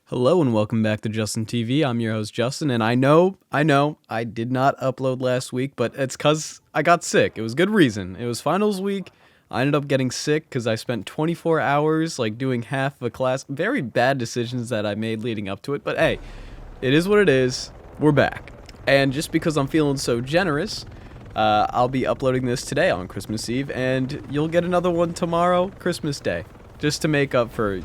Hello and welcome back to JustinTV. I'm your host Justin, and I know, I did not upload last week, but it's cause I got sick. It was good reason. It was finals week. I ended up getting sick because I spent 24 hours doing half of a class. Very bad decisions that I made leading up to it, but hey, it is what it is. We're back, and just because I'm feeling so generous, I'll be uploading this today on Christmas Eve, and you'll get another one tomorrow, Christmas Day, just to make up for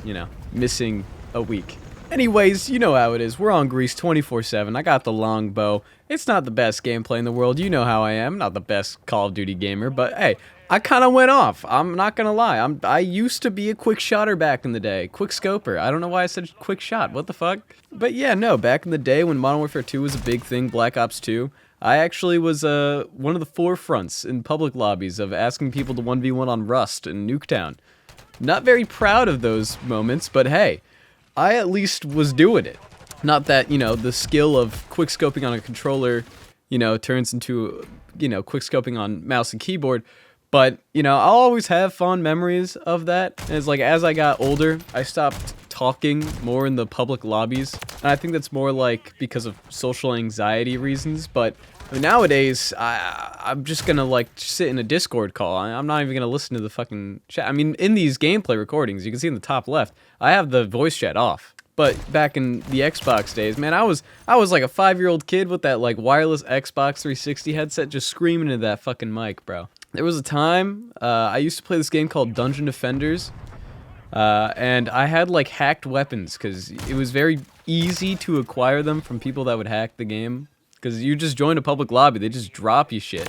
missing a week. Anyways, you know how it is. We're on Grease 24/7. I got the longbow. It's not the best gameplay in the world. You know how I am. Not the best Call of Duty gamer, but hey, I kind of went off. I'm not gonna lie. I used to be a quick shotter back in the day. Quick scoper. I don't know why I said quick shot. What the fuck? But yeah, no. Back in the day when Modern Warfare 2 was a big thing, Black Ops 2, I actually was one of the forefronts in public lobbies of asking people to 1v1 on Rust in Nuketown. Not very proud of those moments, but hey, I at least was doing it. Not that, the skill of quickscoping on a controller, turns into, quickscoping on mouse and keyboard. But, I'll always have fond memories of that. And it's as I got older, I stopped talking more in the public lobbies. And I think that's more because of social anxiety reasons. But nowadays, I'm just gonna sit in a Discord call. I'm not even gonna listen to the fucking chat. I mean, in these gameplay recordings, you can see in the top left, I have the voice chat off. But back in the Xbox days, man, I was like a 5-year-old kid with that wireless Xbox 360 headset, just screaming into that fucking mic, bro. There was a time I used to play this game called Dungeon Defenders, and I had hacked weapons because it was very easy to acquire them from people that would hack the game. Because you just join a public lobby, they just drop you shit.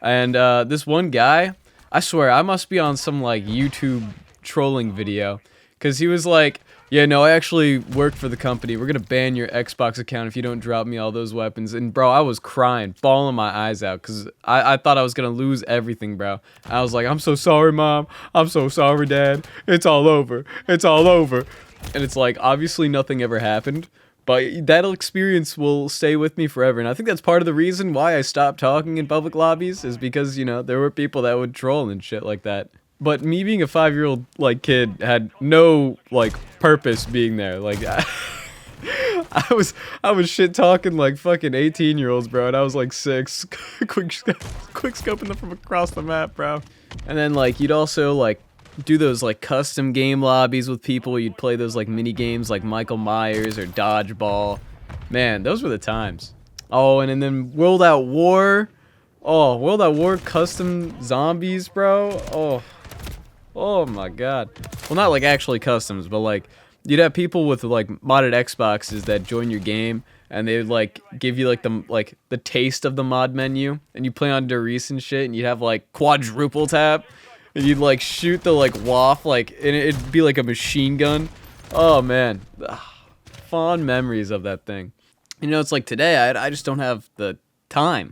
And this one guy, I swear, I must be on some YouTube trolling video. Because he was like, yeah, no, I actually work for the company. We're going to ban your Xbox account if you don't drop me all those weapons. And bro, I was crying, bawling my eyes out. Because I thought I was going to lose everything, bro. I was like, I'm so sorry, Mom. I'm so sorry, Dad. It's all over. It's all over. And it's obviously nothing ever happened. But that experience will stay with me forever, and I think that's part of the reason why I stopped talking in public lobbies, is because, there were people that would troll and shit like that. But me being a 5-year-old, kid had no, purpose being there. I was shit-talking fucking 18-year-olds, bro, and I was 6, quick scoping them from across the map, bro. And then, you'd also, do those custom game lobbies with people. You'd play those mini games like Michael Myers or Dodgeball. Man, those were the times. Oh, and then World at War. Oh, World at War custom zombies, bro. Oh my god. Well, not actually customs, but you'd have people with modded Xboxes that join your game, and they would give you the taste of the mod menu, and you play on Doris and shit, and you'd have quadruple tap. And you'd shoot the WAF and it'd be a machine gun. Oh man, fond memories of that thing. It's today I just don't have the time.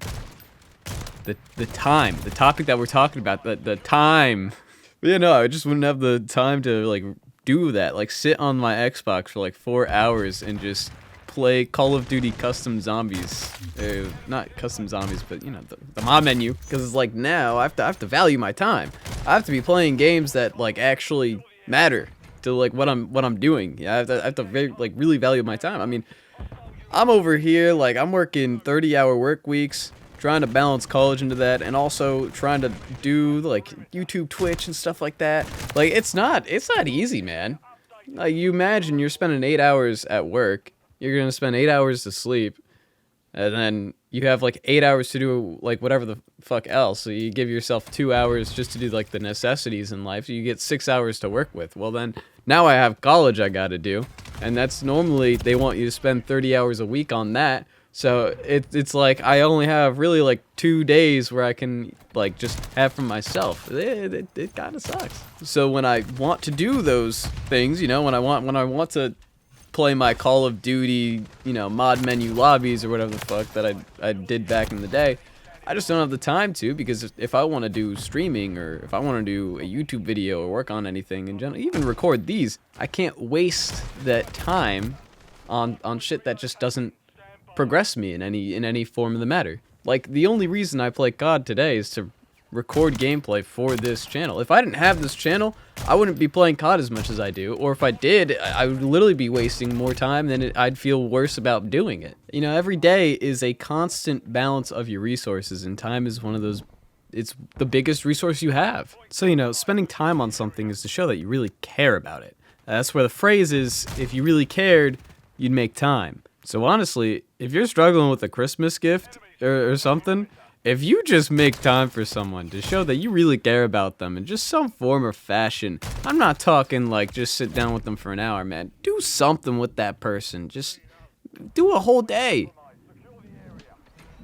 The time. The topic that we're talking about. The time. But yeah, no, I just wouldn't have the time to do that. Sit on my Xbox for 4 hours and just play Call of Duty custom zombies. Not custom zombies, but the mod menu. Because it's now I have to value my time. I have to be playing games that actually matter to what I'm doing. Yeah, I have to very, really value my time. I mean, I'm over here I'm working 30-hour work weeks, trying to balance college into that, and also trying to do YouTube, Twitch, and stuff like that. It's not easy, man. You imagine you're spending 8 hours at work. You're gonna spend 8 hours to sleep, and then you have 8 hours to do whatever the fuck else. So you give yourself 2 hours just to do the necessities in life. So you get 6 hours to work with. Well then, now I have college I gotta do, and that's normally they want you to spend 30 hours a week on that. So it's I only have really 2 days where I can just have for myself. It kind of sucks. So when I want to do those things, when I want to play my Call of Duty, mod menu lobbies or whatever the fuck that I did back in the day, I just don't have the time to, because if I want to do streaming, or if I want to do a YouTube video or work on anything in general, even record these, I can't waste that time on shit that just doesn't progress me in any form of the matter. The only reason I play COD today is to record gameplay for this channel. If I didn't have this channel, I wouldn't be playing COD as much as I do, or if I did, I would literally be wasting more time than I'd feel worse about doing it. You know, every day is a constant balance of your resources, and time is one of those, it's the biggest resource you have. So, you know, spending time on something is to show that you really care about it. That's where the phrase is, if you really cared, you'd make time. So honestly, if you're struggling with a Christmas gift or something, if you just make time for someone to show that you really care about them in just some form or fashion, I'm not talking like just sit down with them for an hour, man. Do something with that person. Just do a whole day.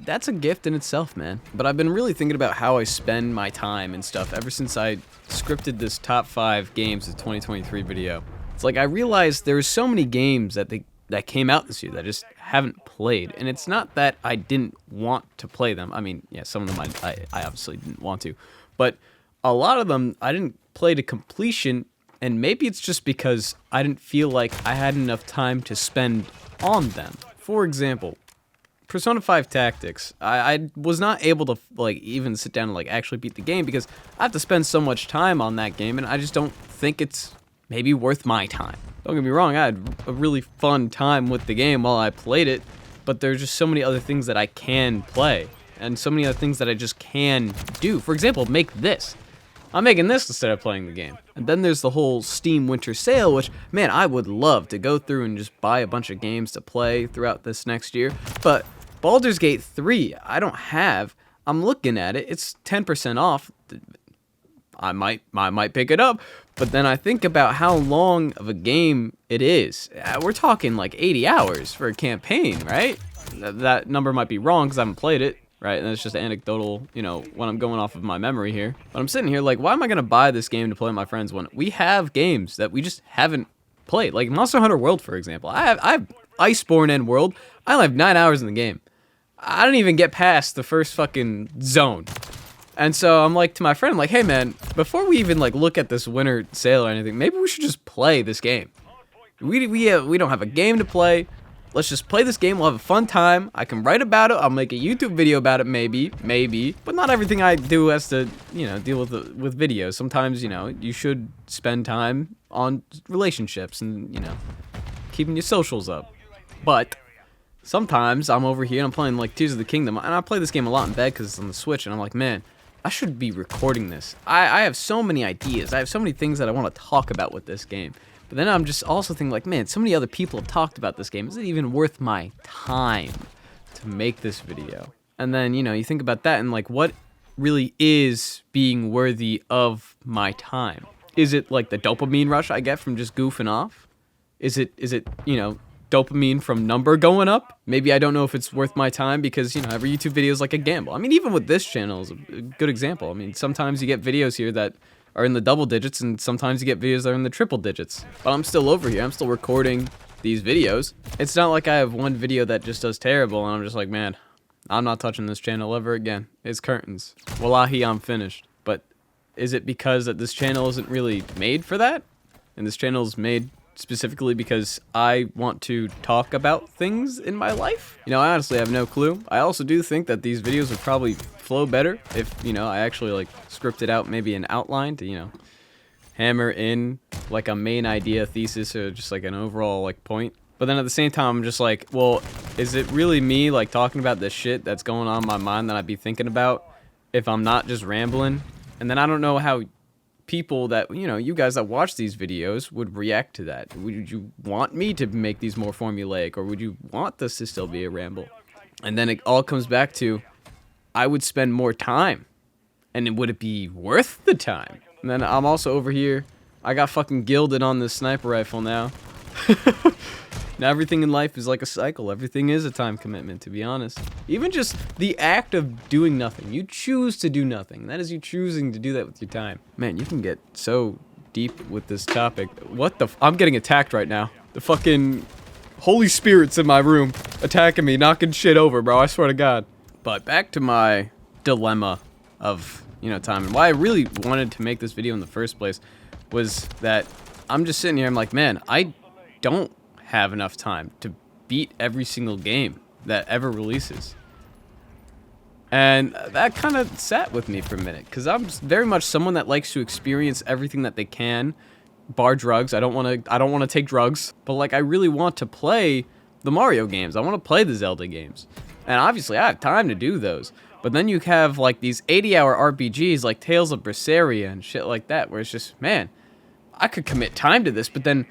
That's a gift in itself, man. But I've been really thinking about how I spend my time and stuff ever since I scripted this top 5 games of 2023 video. It's like I realized there's so many games that came out this year that I just haven't played, and it's not that I didn't want to play them. I mean, yeah, some of them I obviously didn't want to, but a lot of them I didn't play to completion, and maybe it's just because I didn't feel like I had enough time to spend on them. For example, Persona 5 Tactics, I was not able to like even sit down and like actually beat the game because I have to spend so much time on that game, and I just don't think it's maybe worth my time. Don't get me wrong, I had a really fun time with the game while I played it, but there's just so many other things that I can play, and so many other things that I just can do. For example, make this. I'm making this instead of playing the game. And then there's the whole Steam Winter Sale, which, man, I would love to go through and just buy a bunch of games to play throughout this next year, but Baldur's Gate 3, I don't have. I'm looking at it, it's 10% off. I might pick it up, but then I think about how long of a game it is. We're talking like 80 hours for a campaign, right? That number might be wrong because I haven't played it, right? And it's just anecdotal, you know, when I'm going off of my memory here. But I'm sitting here like, why am I going to buy this game to play with my friends when we have games that we just haven't played? Like Monster Hunter World, for example. I have Iceborne and World. I only have 9 hours in the game. I don't even get past the first fucking zone. And so I'm like to my friend, I'm like, hey man, before we even like look at this winter sale or anything, maybe we should just play this game. We don't have a game to play. Let's just play this game. We'll have a fun time. I can write about it. I'll make a YouTube video about it, maybe. But not everything I do has to, you know, deal with videos. Sometimes, you know, you should spend time on relationships and, you know, keeping your socials up. But sometimes I'm over here and I'm playing like Tears of the Kingdom, and I play this game a lot in bed because it's on the Switch, and I'm like, man, I should be recording this. I have so many ideas. I have so many things that I want to talk about with this game. But then I'm just also thinking like, man, so many other people have talked about this game. Is it even worth my time to make this video? And then, you know, you think about that and like, what really is being worthy of my time? Is it like the dopamine rush I get from just goofing off? Is it, you know, dopamine from number going up? Maybe I don't know if it's worth my time because, you know, every YouTube video is like a gamble. I mean, even with this channel is a good example. I mean, sometimes you get videos here that are in the double digits, and sometimes you get videos that are in the triple digits. But I'm still over here. I'm still recording these videos. It's not like I have one video that just does terrible, and I'm just like, man, I'm not touching this channel ever again. It's curtains. Wallahi, I'm finished. But is it because that this channel isn't really made for that? And this channel is made specifically because I want to talk about things in my life? You know, I honestly have no clue. I also do think that these videos would probably flow better if, you know, I actually like scripted out maybe an outline to, you know, hammer in like a main idea, thesis, or just like an overall like point. But then at the same time, I'm just like, well, is it really me like talking about this shit that's going on in my mind that I'd be thinking about if I'm not just rambling? And then I don't know how people that, you know, you guys that watch these videos would react to that. Would you want me to make these more formulaic, or would you want this to still be a ramble? And then it all comes back to, I would spend more time, and would it be worth the time? And then I'm also over here, I got fucking gilded on this sniper rifle now. Now everything in life is like a cycle. Everything is a time commitment, to be honest. Even just the act of doing nothing. You choose to do nothing. That is you choosing to do that with your time. Man, you can get so deep with this topic. What the I'm getting attacked right now. The fucking Holy Spirit's in my room attacking me, knocking shit over, bro. I swear to God. But back to my dilemma of, you know, time. And why I really wanted to make this video in the first place was that I'm just sitting here, I'm like, man, I don't have enough time to beat every single game that ever releases. And that kind of sat with me for a minute, because I'm very much someone that likes to experience everything that they can, bar drugs. I don't want to take drugs, but like I really want to play the Mario games. I want to play the Zelda games. And obviously I have time to do those. But then you have like these 80-hour RPGs like Tales of Berseria and shit like that, where it's just, man, I could commit time to this, but then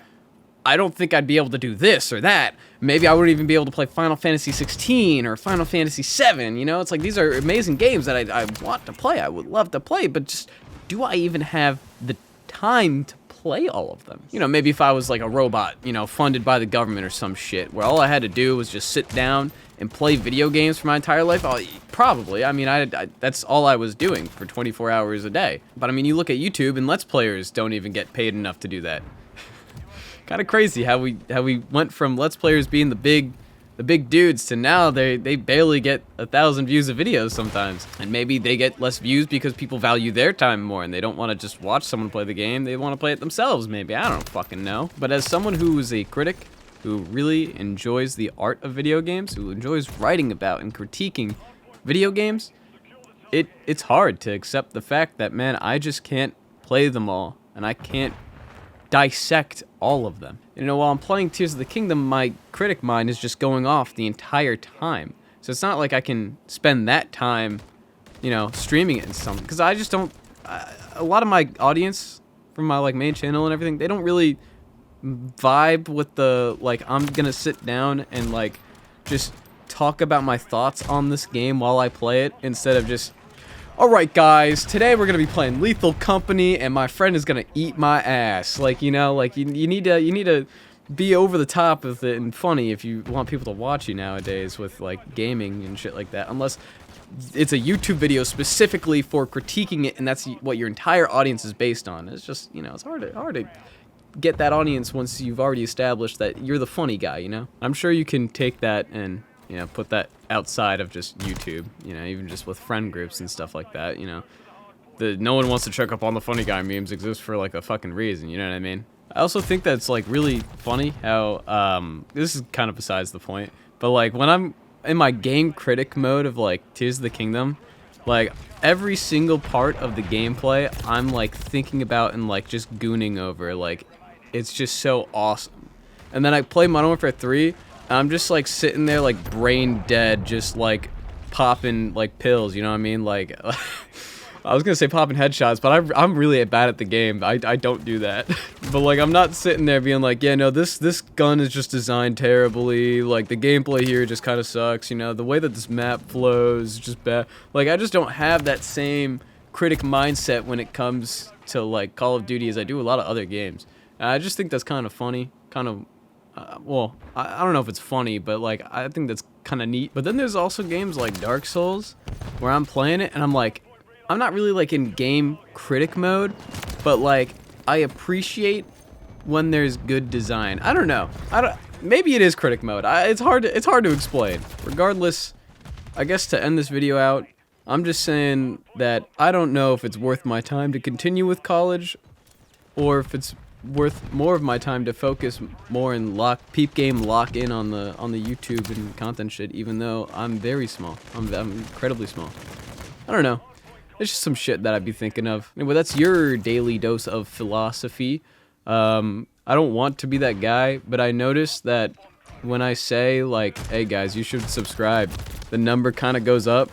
I don't think I'd be able to do this or that. Maybe I wouldn't even be able to play Final Fantasy 16 or Final Fantasy 7, you know? It's like, these are amazing games that I want to play. I would love to play, but just, do I even have the time to play all of them? You know, maybe if I was like a robot, you know, funded by the government or some shit, where all I had to do was just sit down and play video games for my entire life, probably. I mean, that's all I was doing for 24 hours a day. But I mean, you look at YouTube and Let's Players don't even get paid enough to do that. Kind of crazy how we went from Let's Players being the big dudes to now they barely get 1,000 views of videos sometimes. And maybe they get less views because people value their time more and they don't want to just watch someone play the game, they want to play it themselves maybe. I don't fucking know. But as someone who is a critic, who really enjoys the art of video games, who enjoys writing about and critiquing video games, it's hard to accept the fact that, man, I just can't play them all, and I can't dissect all of them. You know, while I'm playing Tears of the Kingdom, my critic mind is just going off the entire time. So it's not like I can spend that time, you know, streaming it and something, because I just don't, a lot of my audience from my like main channel and everything, they don't really vibe with the, like, I'm gonna sit down and like just talk about my thoughts on this game while I play it, instead of just, alright guys, today we're gonna be playing Lethal Company and my friend is gonna eat my ass. Like, you know, like you need to be over the top with it and funny if you want people to watch you nowadays with like gaming and shit like that, unless it's a YouTube video specifically for critiquing it and that's what your entire audience is based on. It's just, you know, it's hard to get that audience once you've already established that you're the funny guy, you know? I'm sure you can take that and, you know, put that outside of just YouTube, you know, even just with friend groups and stuff like that, you know? No one wants to check up on the funny guy memes exist for like a fucking reason, you know what I mean? I also think that's like really funny how, this is kind of besides the point, but like when I'm in my game critic mode of like Tears of the Kingdom, like every single part of the gameplay I'm like thinking about and like just gooning over, like it's just so awesome. And then I play Modern Warfare 3, and I'm just like sitting there like brain dead, just like popping like pills, you know what I mean? Like, I was gonna say popping headshots, but I'm really bad at the game. I don't do that. But like, I'm not sitting there being like, yeah, no, this gun is just designed terribly. Like the gameplay here just kind of sucks. You know, the way that this map flows is just bad. Like I just don't have that same critic mindset when it comes to like Call of Duty as I do a lot of other games. And I just think that's kind of funny. Kind of, well, I don't know if it's funny, but like I think that's kind of neat. But then there's also games like Dark Souls where I'm playing it and I'm like, I'm not really like in game critic mode, but like I appreciate when there's good design. I don't know. Maybe it is critic mode. It's hard to explain. Regardless, I guess to end this video out, I'm just saying that I don't know if it's worth my time to continue with college, or if it's worth more of my time to focus more and peep game lock in on the YouTube and content shit. Even though I'm very small, I'm incredibly small. I don't know. It's just some shit that I'd be thinking of. Anyway, that's your daily dose of philosophy. I don't want to be that guy, but I noticed that when I say, like, hey guys, you should subscribe, the number kind of goes up.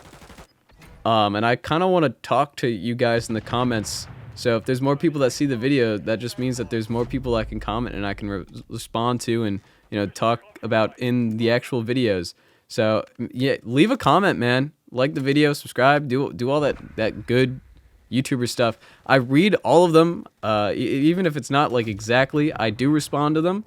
And I kind of want to talk to you guys in the comments. So if there's more people that see the video, that just means that there's more people I can comment and I can respond to and, you know, talk about in the actual videos. So, yeah, leave a comment, man. Like the video, subscribe, do all that good YouTuber stuff. I read all of them, even if it's not like exactly, I do respond to them.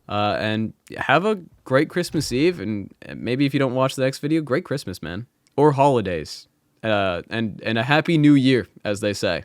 And have a great Christmas Eve, and maybe if you don't watch the next video, great Christmas, man. Or holidays. And a happy new year, as they say.